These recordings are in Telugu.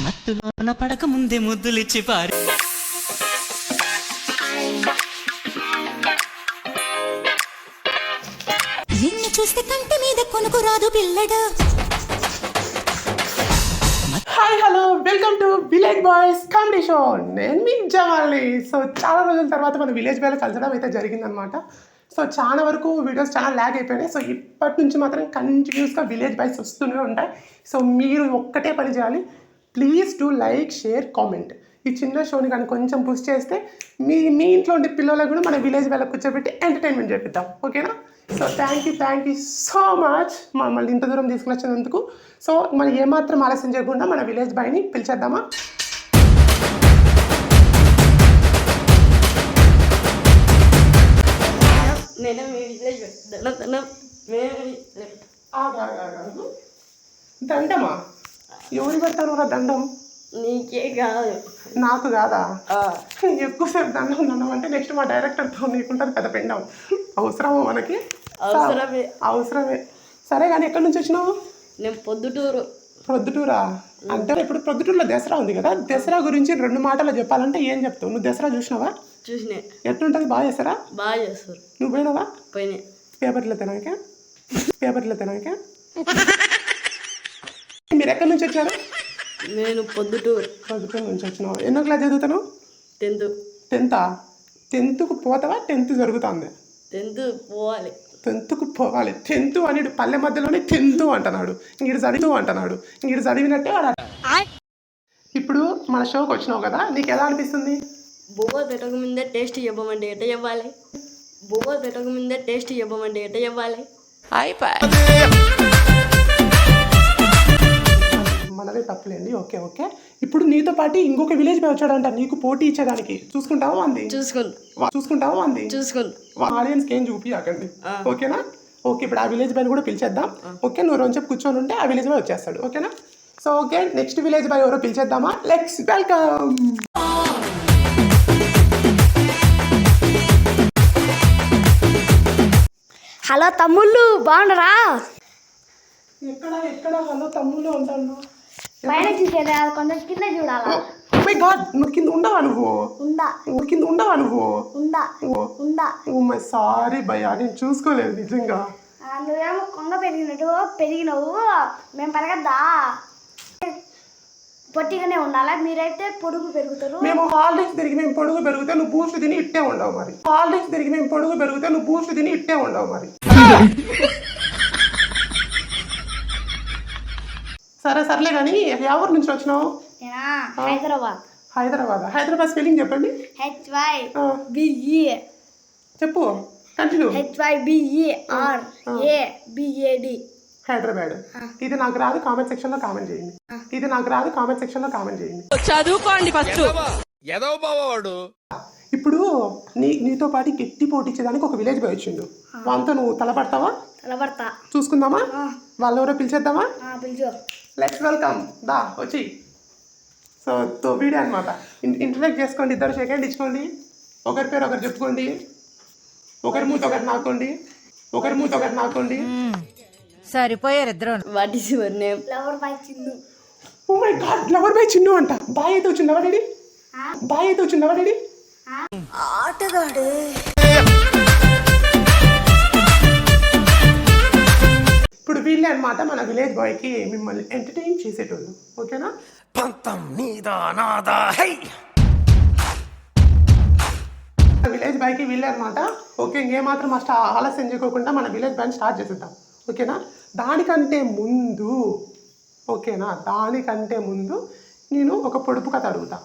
మత్తులోన పడక ముందే ముద్దులిచ్చి పారి నిన్ను చూస్తే కంటి మీద కొనుకు రాదు పిల్లడా. Hi hello welcome to village boys comedy show. నేను మీ జవాల్ని. సో చాలా రోజుల తర్వాత మన విలేజ్ బాయ్లో కలచడం అయితే జరిగిందనమాట. సో చాలా వరకు వీడియోస్ చాలా ల్యాగ్ అయిపోయినాయి. సో ఇప్పటి నుంచి మాత్రం కంటిన్యూస్గా విలేజ్ బాయ్స్ వస్తూనే ఉంటాయి. సో మీరు ఒక్కటే పని చేయాలి, please do like share comment. ఈ చిన్న షోని కానీ కొంచెం పుష్ చేస్తే మీ ఇంట్లో ఉండే పిల్లలకు కూడా మన విలేజ్ బాయ్లో కూర్చోబెట్టి ఎంటర్టైన్మెంట్ చేపిద్దాం, ఓకేనా? So thank you so much మమ్మల్ని ఇంత దూరం తీసుకుని వచ్చినందుకు. సో మనం ఏమాత్రం ఆలస్యం చేయకుండా మన విలేజ్ బాయ్ని పిలిచేద్దామా? దండమా? ఎవరు పెడతాను రా దండం? నీకే కాదు, నాకు కాదా? ఎక్కువసేపు దండం అంటే నెక్స్ట్ మా డైరెక్టర్తో నీకుంటుంది పెద్ద పెండం. అవసరమా మనకి? అవసరమే. సరే కానీ ఎక్కడి నుంచి వచ్చినావు? నేను పొద్దుటూరా? అంటే ఇప్పుడు ప్రొద్దుటూరులో దసరా ఉంది కదా, దసరా గురించి 2 మాటలు చెప్పాలంటే ఏం చెప్తావు? నువ్వు దసరా చూసినావా? చూసినా. ఎట్లుంటుంది? బాగా చేస్తారా? బాగా చేస్తారు. నువ్వు పోయినావా? పోయినా. పేపర్లో తినాక మీరు ఎక్కడి నుంచి వచ్చారు? నేను పొద్దుటూరు నుంచి వచ్చినావు. ఎన్నో క్లాస్ చదువుతాను? 10th. 10th పోతావా? 10th జరుగుతుంది. 10th పోవాలి. 10th పోవాలి. 10th అని పల్లె మధ్యలోనే 10th అంటున్నాడు. ఇంక చదివినట్టే వాడు. ఇప్పుడు మన షోకి వచ్చినావు కదా, నీకు ఎలా అనిపిస్తుంది? బువ్వ పెట్టక ముందే టేస్ట్ చెప్పమంటే ఎట్ట చెప్పాలి? మనదే తప్పులేండి. ఓకే. ఇప్పుడు నీతో పాటు ఇంకొక విలేజ్ బాయ్ వచ్చాడంట నీకు పోటీ ఇచ్చేదానికి. చూసుకుంటావా అంది? ఆడియన్స్కి ఏం చూపియకండి, ఓకేనా? ఓకే, ఇప్పుడు ఆ విలేజ్ బాయ్ని కూడా పిలిచేద్దాం. ఓకే, నువ్వు రోజు కూర్చొని ఉంటే ఆ విలేజ్ బాయ్ వచ్చేస్తాడు, ఓకేనా? So okay, next village boy ఎవరో పిలిచేద్దామా? Let's welcome. హలో తమ్ముళ్ళు, బాగున్నారా? ఎక్కడ హలో తమ్ముళ్ళు ఉంటాను? పైన చూసేదా, కొంచెం కింద చూడాలా? నువ్వు కింద ఉండవా? సారీ భయ్యా, నేను చూసుకోలేదు నిజంగా. నువ్వేమో కొంగ పెరిగినావు, మేము పెరగద్దా? పొట్టిగానే ఉండాలా? మీరైతే పొడుగు పెరుగుతారు. మేము హాలిడేస్ తిరిగి మేము పొడుగు పెరిగితే నువ్వు బూస్ట్ తిని ఇట్టే ఉండవు మరి. సరేలే కానీ ఎవరి నుంచి వచ్చినావు? హైదరాబాద్ స్పెల్లింగ్ చెప్పండి. HYBE. చెప్పు, కంటిన్యూ. HYBERABAD. హైదరాబాద్. ఇది నాకు రాదు, కామెంట్ సెక్షన్ లో కామెంట్ చేయండి. చదువుకోండి ఫస్ట్. ఇప్పుడు నీతో పాటు గట్టి పోటీచ్చేదానికి ఒక విలేజ్ బాయ్ వచ్చిండు. వాళ్ళతో నువ్వు తలపడతావా? చూసుకుందామా? వాళ్ళు ఎవరో పిలిచేద్దామా? Let's welcome. దా వచ్చి. సో వీడియో అనమాట. ఇంటరాక్ట్ చేసుకోండి, ఇద్దరు సెకండ్ ఇచ్చుకోండి, ఒకరి పేరు ఒకరు చెప్పుకోండి, ఒకరి మూత ఒకరు నాకోండి. సరిపోయారు ఇద్దరు. What is your name? Lover boy Chinnu. Oh my god, lover boy Chinnu అంట. బాయ్ అయితే వచ్చిండవా డాడీ? ఆటగాడు. ఇప్పుడు వీళ్ళే అనమాట మన విలేజ్ బాయ్కి మిమ్మల్ని ఎంటర్టైన్ చేసేటోళ్ళు, ఓకేనా? విలేజ్ బాయ్కి వీళ్ళే అనమాట. ఓకే, ఇంకేమాత్రం ఆలస్యం చేయకోకుండా మన విలేజ్ బాయ్ని స్టార్ట్ చేసేద్దాం, ఓకేనా? దానికంటే ముందు నేను ఒక పొడుపు కథ అడుగుతా,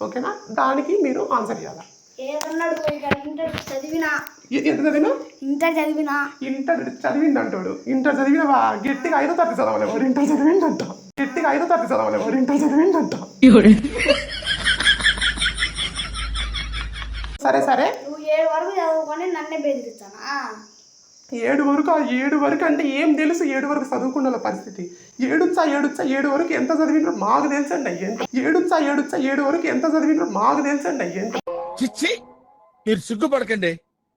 ఓకేనా? దానికి మీరు ఆన్సర్ చేయాలి. ఇంటర్ చదివినా. ఇంటర్ చదివిందంటాడు. ఇంటర్ చదివినవా? గట్టిగా 5వ తరగతి చదవలే వాడు. ఇంటర్ చదివిందంట. సరే నువ్వు 7 వరకు చదువుకొని నన్నే బెదిరిస్తానా? 7 వరకు అంటే ఏం తెలుసు? 7 వరకు చదువుకున్న పరిస్థితి. 7 వరకు ఎంత చదివినారో మాకు తెలుసండి అయ్యేంత. 7 వరకు ఎంత చదివినారో మాకు తెలుసండి అయ్యేంత. చిచ్చి, మీరు సిగ్గుపడకండి,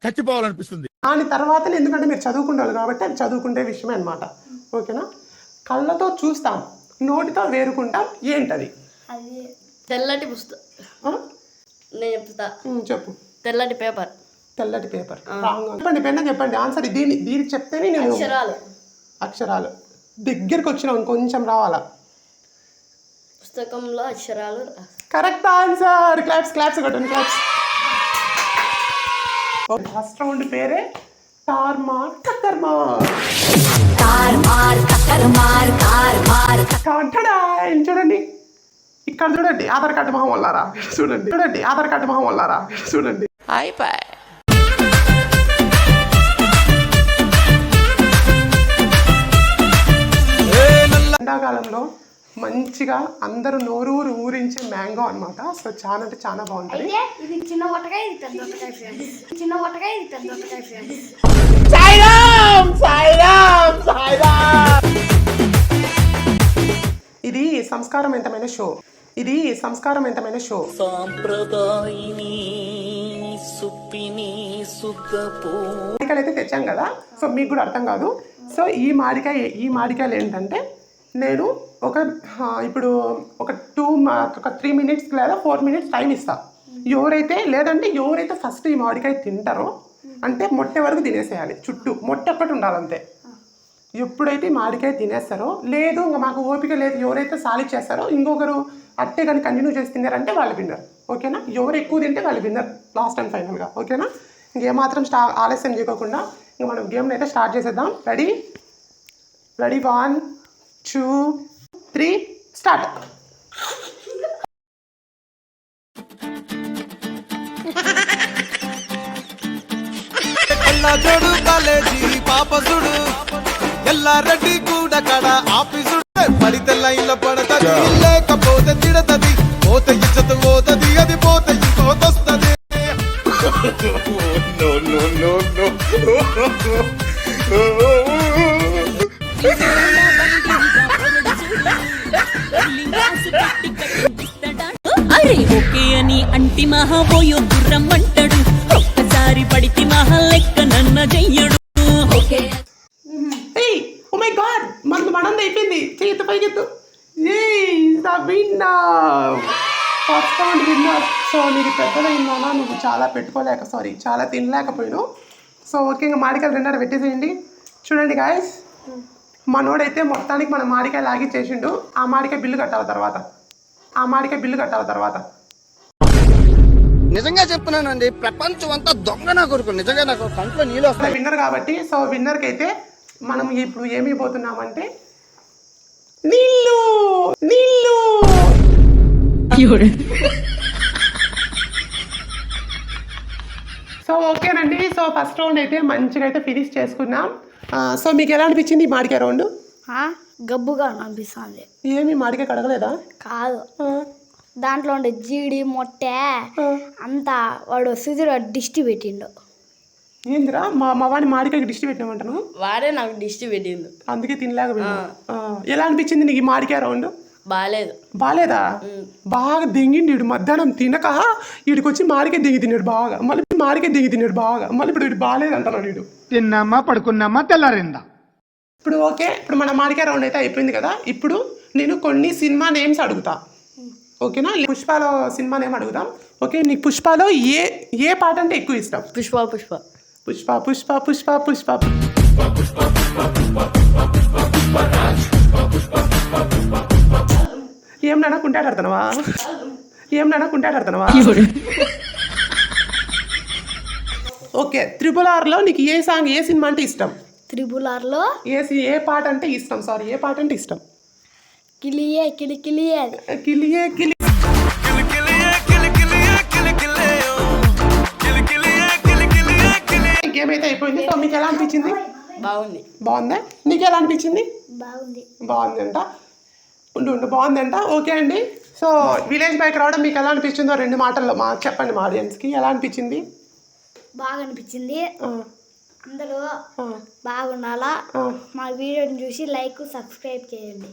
చచ్చిపోవాలనిపిస్తుంది. దాని తర్వాత ఎందుకంటే మీరు చదువుకుంటారు కాబట్టి అది చదువుకుంటే విషయమే అనమాట. ఓకేనా? కళ్ళతో చూస్తాం, నోటితో వేరుకుంటాం, ఏంటది? అది తెల్లటి పుస్తకం. నేను చెప్తా. చెప్పు. తెల్లటి పేపర్. తెల్లటి పేపర్. చెప్పండి, పెన్న చెప్పండి ఆన్సర్. దీనికి చెప్తేనే నేను అక్షరాలు దగ్గరికి వచ్చినాం, కొంచెం రావాలా. పుస్తకంలో అక్షరాలు. Correct answer. క్లాప్స్ కొట్టండి, క్లాప్స్. ఫస్ట్ రౌండ్ పేరే టార్మార్ కక్కర్మార్. చూడండి ఇక్కడ చూడండి, ఆధార్ కార్డు మొహం వల్లారా చూడండి. ఎండాకాలంలో మంచిగా అందరూ నోరూరు ఊరించే మ్యాంగో అన్నమాట. సో చాలా అంటే చాలా బాగుంటుంది. ఇది చిన్న వటకాయ, ఇది పెద్ద వటకాయ ఫ్రెండ్స్. చిన్న వటకాయ, ఇది పెద్ద వటకాయ ఫ్రెండ్స్. ఇది సంస్కారవంతమైన షో. మామిడికాయలు అయితే తెచ్చాం కదా, సో మీకు కూడా అర్థం కాదు. సో ఈ మామిడికాయలు ఏంటంటే నేను ఇప్పుడు ఒక 3 minutes లేదా 4 minutes టైం ఇస్తా. ఎవరైతే ఫస్ట్ ఈ మామిడికాయ తింటారో అంటే మొట్ట వరకు తినేసేయాలి. చుట్టూ మొట్ట ఒక్కటి ఉండాలంతే. ఎప్పుడైతే మామిడికాయ తినేస్తారో, లేదు ఇంకా మాకు ఓపిక లేదు, ఎవరైతే సాలి చేస్తారో ఇంకొకరు అట్టే కానీ కంటిన్యూ చేసి తిన్నారంటే వాళ్ళు విన్నర్. ఓకేనా? ఎవరు ఎక్కువ తింటే వాళ్ళు విన్నర్ లాస్ట్ అండ్ ఫైనల్గా. ఓకేనా? ఇంకేమాత్రం ఆలస్యం చేయకుండా ఇంకా మనం గేమ్ని అయితే స్టార్ట్ చేసేద్దాం. Ready 1 2 3 start. జోడు కాలేజీ పాపసుడు ఎల్లారెడ్డి కూడా కడ ఆఫీసుడు పడితే లైన్లో పడతది, లేకపోతే తిడతది, పోతే ఇచ్చత పోతది, అది పోతే ఇంకోతొస్తది. అరే ఓకే అని అంటి మహా పోయో గుర్రం అంటాడు, ఒక్కసారి పడితే మహా లెక్క నన్న చెయ్యడు. ఓ మై గాడ్, మనం అయిపోయింది. చేతి పైకెత్తు. First round winner. సో నీకు పెద్దదైందా, నువ్వు చాలా తినలేకపోయినావు. సో ఓకే, ఇంకా మామిడికాయలు 2 పెట్టేసేయండి. చూడండి గాయస్, మనోడైతే మొత్తానికి మన మామిడికాయ లాగి చేసిండు. ఆ మామిడికాయ బిల్లు కట్టాలి తర్వాత. నిజంగా చెప్తున్నానండి, ప్రపంచం అంతా దొంగ నా కొడుకు. నిజంగా నాకు కంట్లో నీళ్ళు వస్తాయి. విన్నర్ కాబట్టి, సో విన్నర్కి అయితే మనం ఇప్పుడు ఏమి పోతున్నామంటే నీళ్ళు. సో ఓకేనండి. సో ఫస్ట్ రౌండ్ అయితే మంచిగా అయితే ఫినిష్ చేసుకున్నాం. సో మీకు ఎలా అనిపించింది ఈ మామిడికాయ రౌండ్? గబ్బుగా అనిపిస్తుంది. ఏమి మామిడికాయ కడగలేదా? కాదు, దాంట్లో ఉండే జీడి మొట్టె అంతా వాడు సుధీర్ దిష్టి పెట్టిండు. ఏందిరా మా వాడిని మామిడికాయకి దిష్టి పెట్టినామంటాను. వాడే నాకు దిష్టి పెట్టిండు, అందుకే తినలేకపోయినా. ఎలా అనిపించింది నీకు ఈ మామిడికాయ రౌండ్? బాగాలేదా? బాగా దింగిండి వీడు. మధ్యాహ్నం తినక వీడికి వచ్చి మామిడికాయ దిగి తిన్నాడు బాగా, మళ్ళీ ఇప్పుడు వీడు బాగాలేదు అంటున్నాడు వీడు. తిన్నామా పడుకున్నామా తెల్లారిందా. ఇప్పుడు ఓకే, ఇప్పుడు మన మామిడికాయ రౌండ్ అయితే అయిపోయింది కదా. ఇప్పుడు నేను కొన్ని సినిమా నేమ్స్ అడుగుతా. ఓకేనా? పుష్పలో సినిమా నేమ్ అడుగుదాం. ఓకే, నీకు పుష్పలో ఏ పాట అంటే ఎక్కువ ఇష్టం? పుష్ప. ఏం నాన్న కుంటాడుతున్నావా? ఓకే, RRRలో నీకు ఏ సినిమా అంటే ఇష్టం? RRRలో ఏ పాట అంటే ఇష్టం? కిలియే గేమ్ అయితే అయిపోయింది. సో మీకు ఎలా అనిపించింది? బాగుందా? నీకు ఎలా అనిపించింది? బాగుందంట. బాగుందంట. ఓకే అండి. సో విలేజ్ బైక్ రావడం మీకు ఎలా అనిపించిందో 2 మాటల్లో చెప్పండి మా ఆడియన్స్కి. ఎలా అనిపించింది? బాగా అనిపించింది. అందరూ బాగుండాలా. మా వీడియోని చూసి లైక్ సబ్స్క్రైబ్ చేయండి.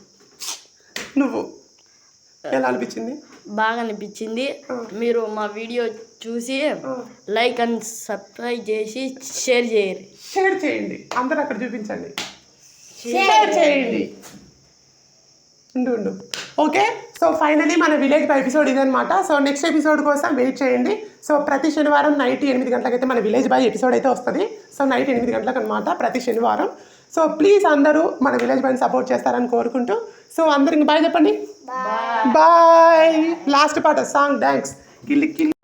నువ్వు ఎలా అనిపించింది? బాగా అనిపించింది. మీరు మా వీడియో చూసి లైక్ అండ్ సబ్స్క్రైబ్ చేసి షేర్ చేయరు. షేర్ చేయండి, అందరూ అక్కడ చూపించండి. షేర్ చేయండి. ఉండు. ఓకే, సో ఫైనలీ మన విలేజ్ బాయ్ ఎపిసోడ్ ఇదనమాట. సో నెక్స్ట్ ఎపిసోడ్ కోసం వెయిట్ చేయండి. సో ప్రతి శనివారం నైట్ 8 గంటలకైతే మన విలేజ్ బాయ్ ఎపిసోడ్ అయితే వస్తుంది. సో నైట్ 8 గంటలకు అనమాట ప్రతి శనివారం. సో ప్లీజ్ అందరూ మన విలేజ్ బాయ్ని సపోర్ట్ చేస్తారని కోరుకుంటూ, సో అందరికి బాయ్ చెప్పండి. బాయ్. లాస్ట్ పాట సాంగ్ డాన్స్ కిల్లి కిల్లి.